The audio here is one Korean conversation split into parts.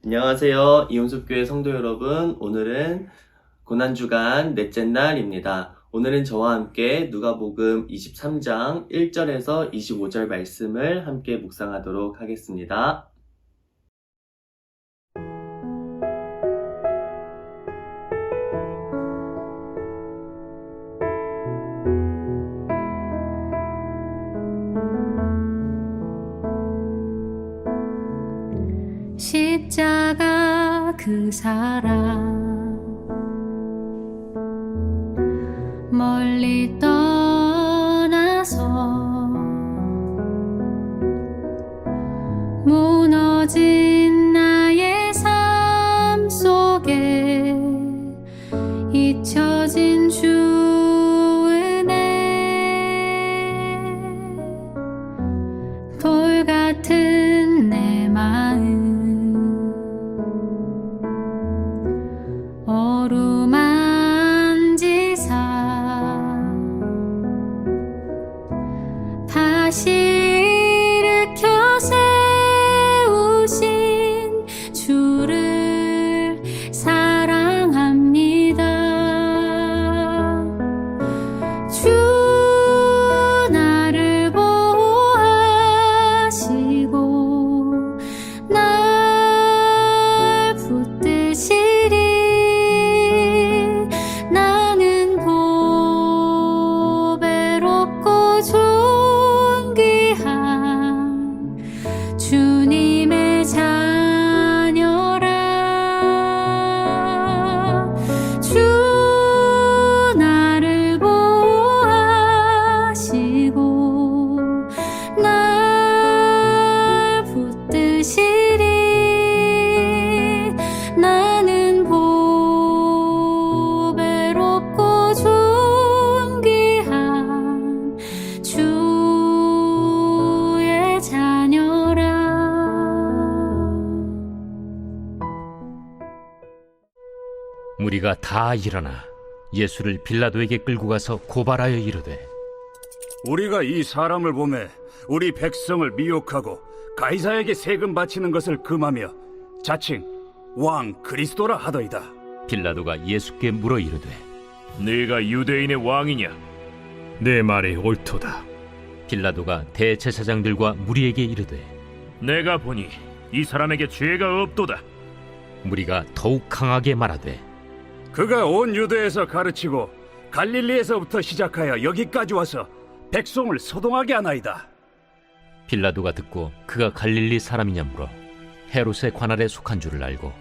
안녕하세요. 이용섭교회 성도 여러분. 오늘은 고난주간 넷째 날입니다. 오늘은 저와 함께 누가복음 23장 1절에서 25절 말씀을 함께 묵상하도록 하겠습니다. 십자가 그 사랑 멀리 떠나서 무너진 나의 삶 속에 잊혀진 주 은혜 돌 같은 내 마음 어루만지사 다시 일으켜 세우신 주를 사랑합니다. 주 나를 보호하시고 날 붙드시리. 나는 보배롭고 존귀한 주님의 자녀라. 주 나를 보호하시고 날 붙드시리. 나는 보배롭고 존귀한 주의 자녀라. 무리가 다 일어나 예수를 빌라도에게 끌고 가서 고발하여 이르되, 우리가 이 사람을 보매 우리 백성을 미혹하고 가이사에게 세금 바치는 것을 금하며 자칭 왕 그리스도라 하더이다. 빌라도가 예수께 물어 이르되, 네가 유대인의 왕이냐? 내 말이 옳도다. 빌라도가 대제사장들과 무리에게 이르되, 내가 보니 이 사람에게 죄가 없도다. 무리가 더욱 강하게 말하되, 그가 온 유대에서 가르치고 갈릴리에서부터 시작하여 여기까지 와서 백성을 소동하게 하나이다. 빌라도가 듣고 그가 갈릴리 사람이냐 물어 헤롯의 관할에 속한 줄을 알고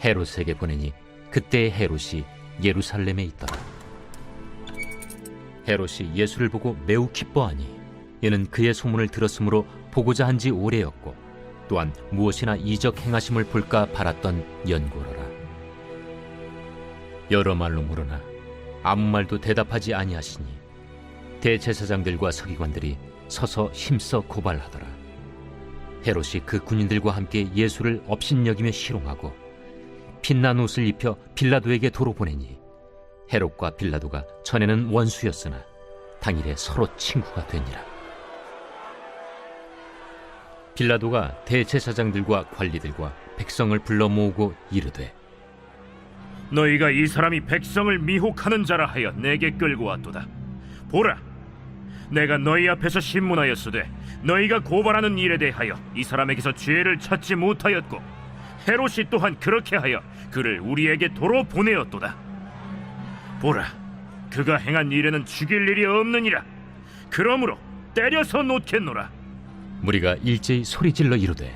헤롯에게 보내니 그때의 헤롯이 예루살렘에 있더라. 헤롯이 예수를 보고 매우 기뻐하니 이는 그의 소문을 들었으므로 보고자 한 지 오래였고 또한 무엇이나 이적 행하심을 볼까 바랐던 연고로라. 여러 말로 물으나 아무 말도 대답하지 아니하시니 대제사장들과 서기관들이 서서 힘써 고발하더라. 헤롯이 그 군인들과 함께 예수를 업신여기며 희롱하고 빛난 옷을 입혀 빌라도에게 도로 보내니 헤롯과 빌라도가 전에는 원수였으나 당일에 서로 친구가 되니라. 빌라도가 대제사장들과 관리들과 백성을 불러 모으고 이르되, 너희가 이 사람이 백성을 미혹하는 자라 하여 내게 끌고 왔도다. 보라, 내가 너희 앞에서 신문하였으되 너희가 고발하는 일에 대하여 이 사람에게서 죄를 찾지 못하였고 헤롯이 또한 그렇게 하여 그를 우리에게 도로 보내었도다. 보라, 그가 행한 일에는 죽일 일이 없느니라. 그러므로 때려서 놓겠노라. 무리가 일제히 소리질러 이르되,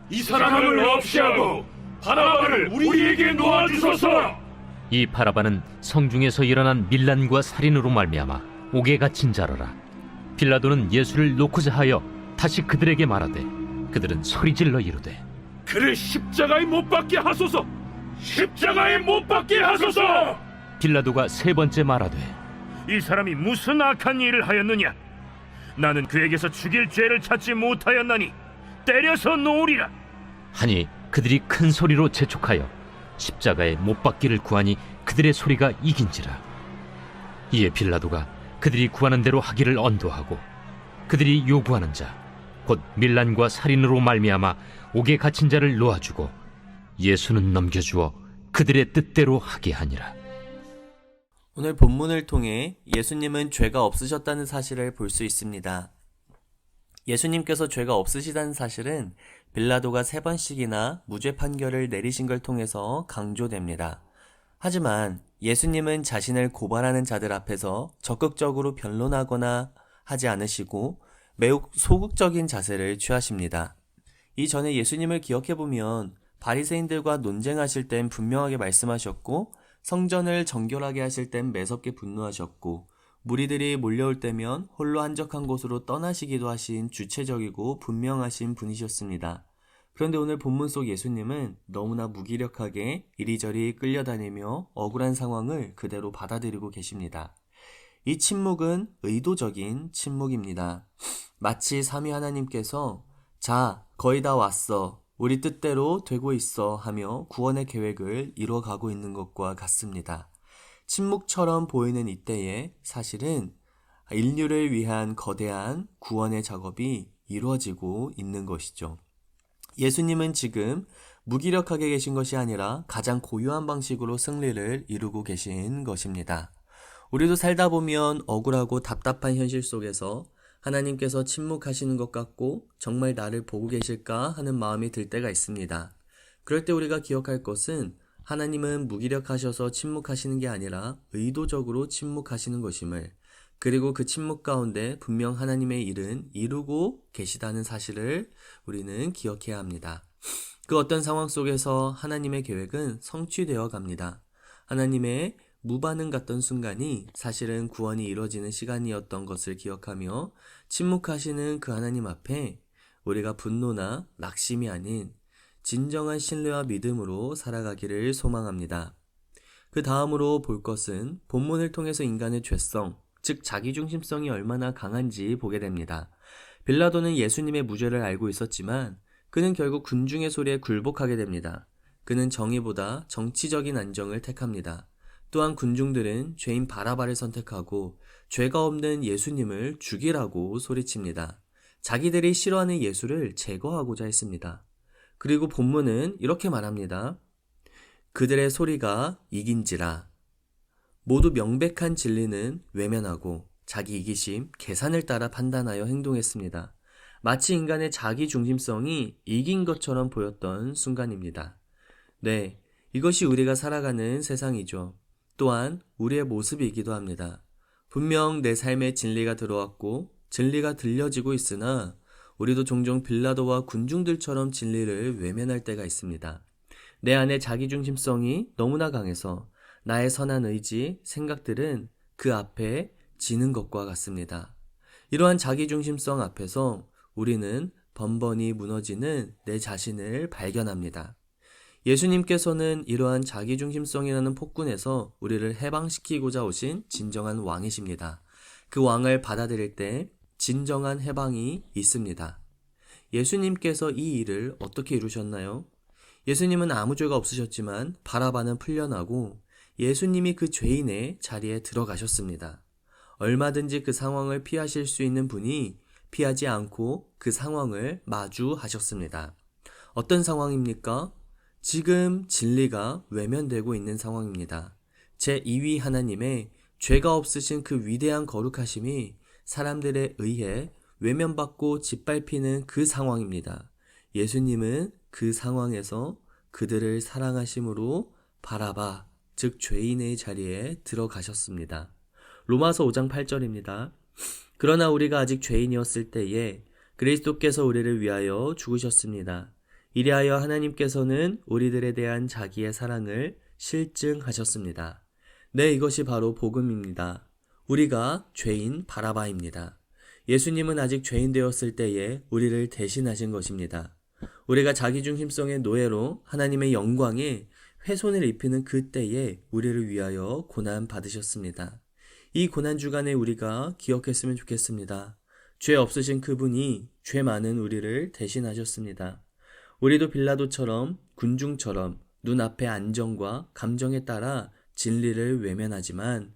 이 사람을 없이 하고 바라바를 우리에게 놓아주소서. 이 바라바는 성중에서 일어난 밀란과 살인으로 말미암아 옥에 갇힌 자로라. 빌라도는 예수를 놓고자 하여 다시 그들에게 말하되 그들은 소리질러 이르되, 그를 십자가에 못 박게 하소서. 십자가에 못 박게 하소서. 빌라도가 세 번째 말하되, 이 사람이 무슨 악한 일을 하였느냐? 나는 그에게서 죽일 죄를 찾지 못하였나니 때려서 놓으리라. 하니 그들이 큰 소리로 재촉하여 십자가에 못 박기를 구하니 그들의 소리가 이긴지라. 이에 빌라도가 그들이 구하는 대로 하기를 언도하고 그들이 요구하는 자 곧 밀란과 살인으로 말미암아 옥에 갇힌 자를 놓아주고 예수는 넘겨주어 그들의 뜻대로 하게 하니라. 오늘 본문을 통해 예수님은 죄가 없으셨다는 사실을 볼 수 있습니다. 예수님께서 죄가 없으시다는 사실은 빌라도가 3번씩이나 무죄 판결을 내리신 걸 통해서 강조됩니다. 하지만 예수님은 자신을 고발하는 자들 앞에서 적극적으로 변론하거나 하지 않으시고 매우 소극적인 자세를 취하십니다. 이전에 예수님을 기억해보면 바리새인들과 논쟁하실 땐 분명하게 말씀하셨고, 성전을 정결하게 하실 땐 매섭게 분노하셨고, 무리들이 몰려올 때면 홀로 한적한 곳으로 떠나시기도 하신 주체적이고 분명하신 분이셨습니다. 그런데 오늘 본문 속 예수님은 너무나 무기력하게 이리저리 끌려다니며 억울한 상황을 그대로 받아들이고 계십니다. 이 침묵은 의도적인 침묵입니다. 마치 삼위 하나님께서 자, 거의 다 왔어. 우리 뜻대로 되고 있어 하며 구원의 계획을 이뤄가고 있는 것과 같습니다. 침묵처럼 보이는 이때에 사실은 인류를 위한 거대한 구원의 작업이 이루어지고 있는 것이죠. 예수님은 지금 무기력하게 계신 것이 아니라 가장 고유한 방식으로 승리를 이루고 계신 것입니다. 우리도 살다 보면 억울하고 답답한 현실 속에서 하나님께서 침묵하시는 것 같고 정말 나를 보고 계실까 하는 마음이 들 때가 있습니다. 그럴 때 우리가 기억할 것은 하나님은 무기력하셔서 침묵하시는 게 아니라 의도적으로 침묵하시는 것임을, 그리고 그 침묵 가운데 분명 하나님의 일은 이루고 계시다는 사실을 우리는 기억해야 합니다. 그 어떤 상황 속에서 하나님의 계획은 성취되어 갑니다. 하나님의 무반응 같던 순간이 사실은 구원이 이루어지는 시간이었던 것을 기억하며 침묵하시는 그 하나님 앞에 우리가 분노나 낙심이 아닌 진정한 신뢰와 믿음으로 살아가기를 소망합니다. 그 다음으로 볼 것은 본문을 통해서 인간의 죄성, 즉 자기중심성이 얼마나 강한지 보게 됩니다. 빌라도는 예수님의 무죄를 알고 있었지만 그는 결국 군중의 소리에 굴복하게 됩니다. 그는 정의보다 정치적인 안정을 택합니다. 또한 군중들은 죄인 바라바를 선택하고 죄가 없는 예수님을 죽이라고 소리칩니다. 자기들이 싫어하는 예수를 제거하고자 했습니다. 그리고 본문은 이렇게 말합니다. 그들의 소리가 이긴지라. 모두 명백한 진리는 외면하고 자기 이기심, 계산을 따라 판단하여 행동했습니다. 마치 인간의 자기 중심성이 이긴 것처럼 보였던 순간입니다. 네, 이것이 우리가 살아가는 세상이죠. 또한 우리의 모습이기도 합니다. 분명 내 삶에 진리가 들어왔고 진리가 들려지고 있으나 우리도 종종 빌라도와 군중들처럼 진리를 외면할 때가 있습니다. 내 안에 자기중심성이 너무나 강해서 나의 선한 의지, 생각들은 그 앞에 지는 것과 같습니다. 이러한 자기중심성 앞에서 우리는 번번이 무너지는 내 자신을 발견합니다. 예수님께서는 이러한 자기중심성이라는 폭군에서 우리를 해방시키고자 오신 진정한 왕이십니다. 그 왕을 받아들일 때 진정한 해방이 있습니다. 예수님께서 이 일을 어떻게 이루셨나요? 예수님은 아무 죄가 없으셨지만 바라바는 풀려나고 예수님이 그 죄인의 자리에 들어가셨습니다. 얼마든지 그 상황을 피하실 수 있는 분이 피하지 않고 그 상황을 마주하셨습니다. 어떤 상황입니까? 지금 진리가 외면되고 있는 상황입니다. 제2위 하나님의 죄가 없으신 그 위대한 거룩하심이 사람들에 의해 외면받고 짓밟히는 그 상황입니다. 예수님은 그 상황에서 그들을 사랑하심으로 바라바, 즉 죄인의 자리에 들어가셨습니다. 로마서 5장 8절입니다. 그러나 우리가 아직 죄인이었을 때에 그리스도께서 우리를 위하여 죽으셨습니다. 이리하여 하나님께서는 우리들에 대한 자기의 사랑을 실증하셨습니다. 네, 이것이 바로 복음입니다. 우리가 죄인 바라바입니다. 예수님은 아직 죄인 되었을 때에 우리를 대신하신 것입니다. 우리가 자기중심성의 노예로 하나님의 영광에 훼손을 입히는 그 때에 우리를 위하여 고난 받으셨습니다. 이 고난 주간에 우리가 기억했으면 좋겠습니다. 죄 없으신 그분이 죄 많은 우리를 대신하셨습니다. 우리도 빌라도처럼 군중처럼 눈앞의 안정과 감정에 따라 진리를 외면하지만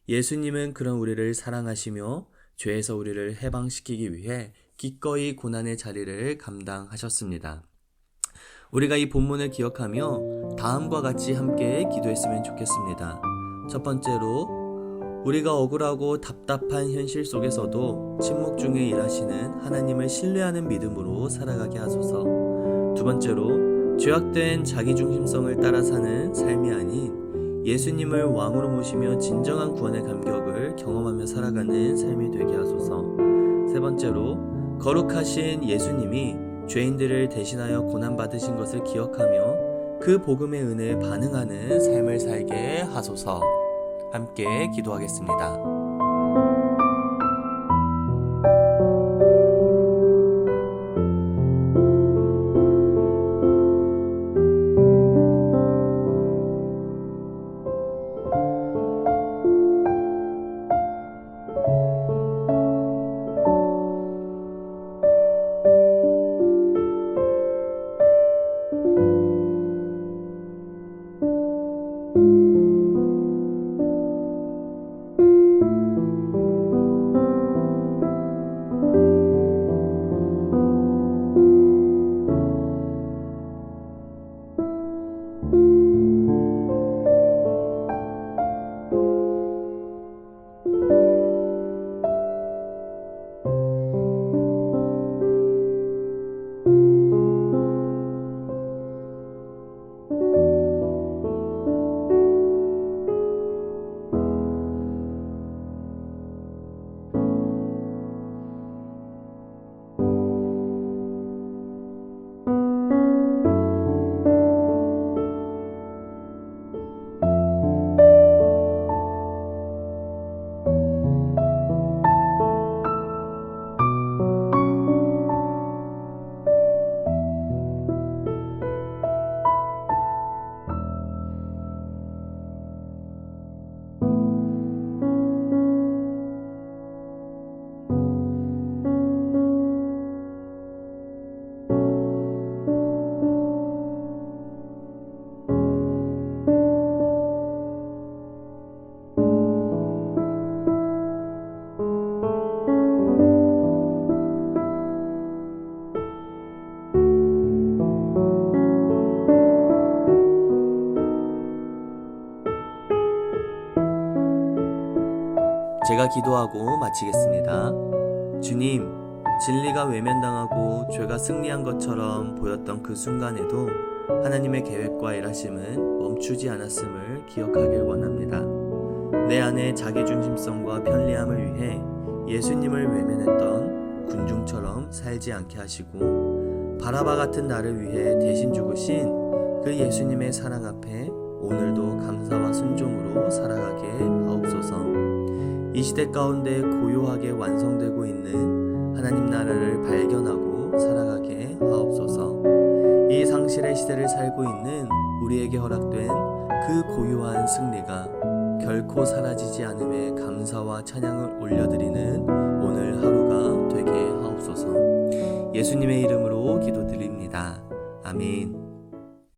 예수님은 그런 우리를 사랑하시며 죄에서 우리를 해방시키기 위해 기꺼이 고난의 자리를 감당하셨습니다. 우리가 이 본문을 기억하며 다음과 같이 함께 기도했으면 좋겠습니다. 첫 번째로, 우리가 억울하고 답답한 현실 속에서도 침묵 중에 일하시는 하나님을 신뢰하는 믿음으로 살아가게 하소서. 두 번째로, 죄악된 자기중심성을 따라 사는 삶이 아닌 예수님을 왕으로 모시며 진정한 구원의 감격을 경험하며 살아가는 삶이 되게 하소서. 세 번째로, 거룩하신 예수님이 죄인들을 대신하여 고난받으신 것을 기억하며 그 복음의 은혜에 반응하는 삶을 살게 하소서. 함께 기도하겠습니다. 제가 기도하고 마치겠습니다. 주님, 진리가 외면당하고 죄가 승리한 것처럼 보였던 그 순간에도 하나님의 계획과 일하심은 멈추지 않았음을 기억하길 원합니다. 내 안에 자기중심성과 편리함을 위해 예수님을 외면했던 군중처럼 살지 않게 하시고, 바라바 같은 나를 위해 대신 죽으신 그 예수님의 사랑 앞에 오늘도 감사와 순종으로 살아가게 하옵소서. 이 시대 가운데 고요하게 완성되고 있는 하나님 나라를 발견하고 살아가게 하옵소서. 이 상실의 시대를 살고 있는 우리에게 허락된 그 고요한 승리가 결코 사라지지 않음에 감사와 찬양을 올려드리는 오늘 하루가 되게 하옵소서. 예수님의 이름으로 기도드립니다. 아멘.